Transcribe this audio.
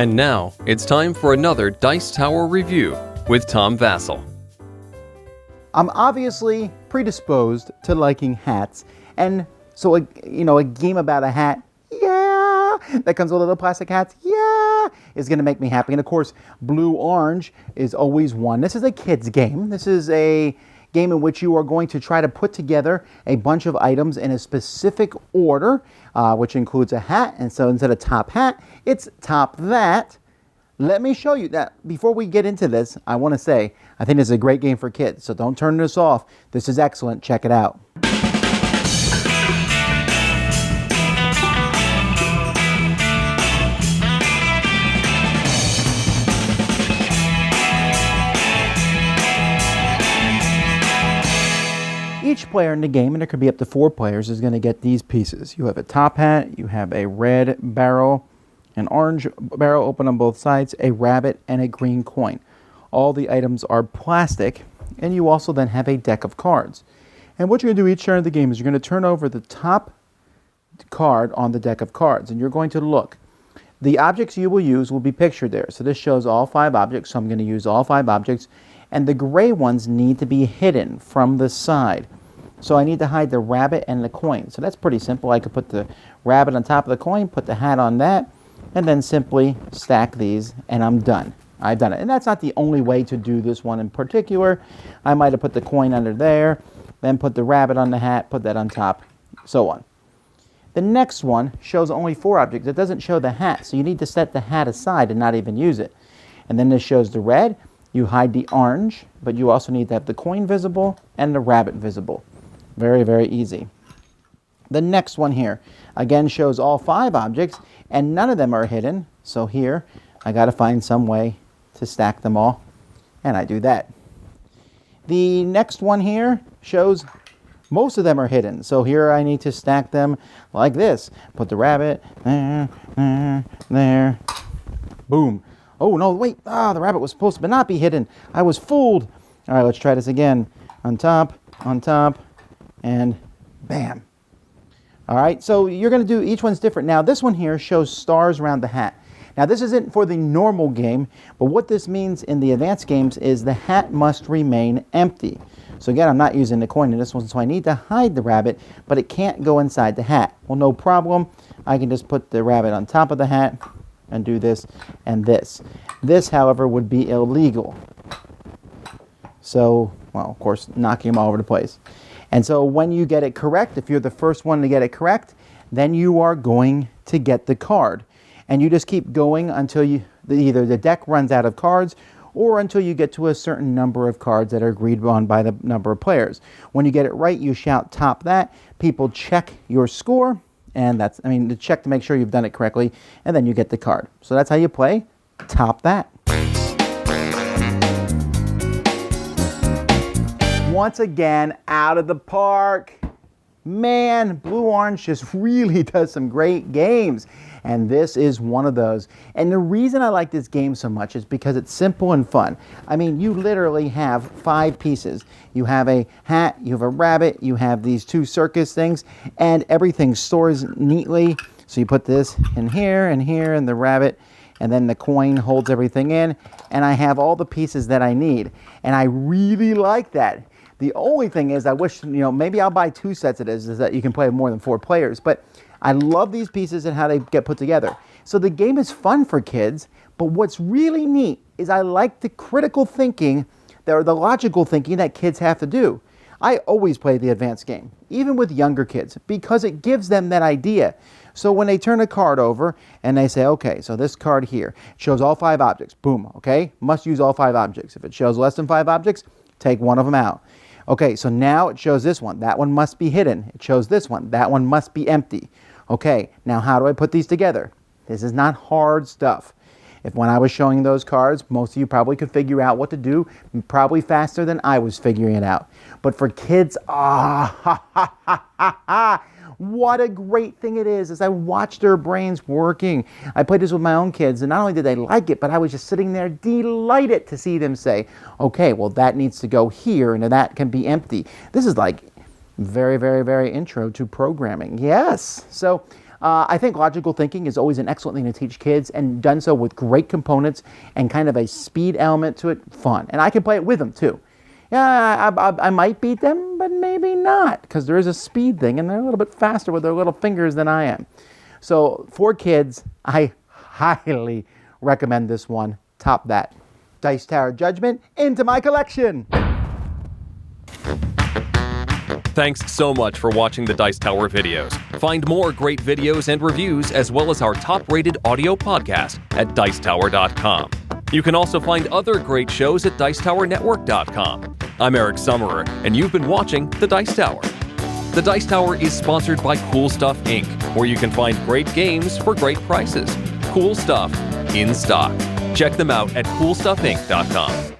And now, it's time for another Dice Tower review with Tom Vasel. I'm obviously predisposed to liking hats, and so a game about a hat, that comes with little plastic hats, is going to make me happy. And of course, blue-orange is always one. This is a kid's game. This is a game in which you are going to try to put together a bunch of items in a specific order, which includes a hat. And so instead of top hat, it's top that. Let me show you that. Before we get into this, I want to say, I think this is a great game for kids, so don't turn this off. This is excellent. Check it out. Each player in the game, and there could be up to 4 players, is going to get these pieces. You have a top hat, you have a red barrel, an orange barrel open on both sides, a rabbit, and a green coin. All the items are plastic, and you also then have a deck of cards. And what you're going to do each turn of the game is you're going to turn over the top card on the deck of cards, and you're going to look. The objects you will use will be pictured there. So this shows all 5 objects, so I'm going to use all 5 objects. And the gray ones need to be hidden from the side. So I need to hide the rabbit and the coin. So that's pretty simple. I could put the rabbit on top of the coin, put the hat on that, and then simply stack these, and I'm done. I've done it. And that's not the only way to do this one in particular. I might have put the coin under there, then put the rabbit on the hat, put that on top, so on. The next one shows only 4 objects. It doesn't show the hat, so you need to set the hat aside and not even use it. And then this shows the red. You hide the orange, but you also need to have the coin visible and the rabbit visible. Very, very easy. The next one here, again, shows all 5 objects, and none of them are hidden. So here, I got to find some way to stack them all, and I do that. The next one here shows most of them are hidden. So here I need to stack them like this. Put the rabbit there, there. Boom. Oh, no, wait. The rabbit was supposed to not be hidden. I was fooled. All right, let's try this again. On top, and bam. All right, so you're going to do, each one's different. Now, this one here shows stars around the hat. Now, this isn't for the normal game, but what this means in the advanced games is the hat must remain empty. So again, I'm not using the coin in this one, so I need to hide the rabbit, but it can't go inside the hat. Well, no problem. I can just put the rabbit on top of the hat and do this and this. This, however, would be illegal. So, well, of course, knocking them all over the place. And so when you get it correct, if you're the first one to get it correct, then you are going to get the card. And you just keep going until either the deck runs out of cards or until you get to a certain number of cards that are agreed on by the number of players. When you get it right, you shout top that. People check your score, and to check to make sure you've done it correctly, and then you get the card. So that's how you play top that. Once again, out of the park. Man, Blue Orange just really does some great games. And this is one of those. And the reason I like this game so much is because it's simple and fun. I mean, you literally have 5 pieces. You have a hat, you have a rabbit, you have these 2 circus things, and everything stores neatly. So you put this in here, and the rabbit, and then the coin holds everything in. And I have all the pieces that I need. And I really like that. The only thing is, I wish, maybe I'll buy 2 sets of this, is that you can play with more than 4 players. But I love these pieces and how they get put together. So the game is fun for kids, but what's really neat is I like the critical thinking, or the logical thinking that kids have to do. I always play the advanced game, even with younger kids, because it gives them that idea. So when they turn a card over and they say, okay, so this card here shows all 5 objects. Boom, okay? Must use all 5 objects. If it shows less than 5 objects, take one of them out. Okay, so now it shows this one. That one must be hidden. It shows this one. That one must be empty. Okay, now how do I put these together? This is not hard stuff. If when I was showing those cards, most of you probably could figure out what to do, probably faster than I was figuring it out. But for kids, what a great thing it is as I watch their brains working. I played this with my own kids, and not only did they like it, but I was just sitting there delighted to see them say, okay, well, that needs to go here, and that can be empty. This is like very, very, very intro to programming. Yes. So I think logical thinking is always an excellent thing to teach kids, and done so with great components and kind of a speed element to it. Fun. And I can play it with them too. Yeah, I might beat them, but maybe not, because there is a speed thing, and they're a little bit faster with their little fingers than I am. So for kids, I highly recommend this one. Top that. Dice Tower Judgment into my collection. Thanks so much for watching the Dice Tower videos. Find more great videos and reviews, as well as our top-rated audio podcast at Dicetower.com. You can also find other great shows at Dicetowernetwork.com. I'm Eric Summerer, and you've been watching The Dice Tower. The Dice Tower is sponsored by Cool Stuff Inc., where you can find great games for great prices. Cool stuff in stock. Check them out at CoolStuffInc.com.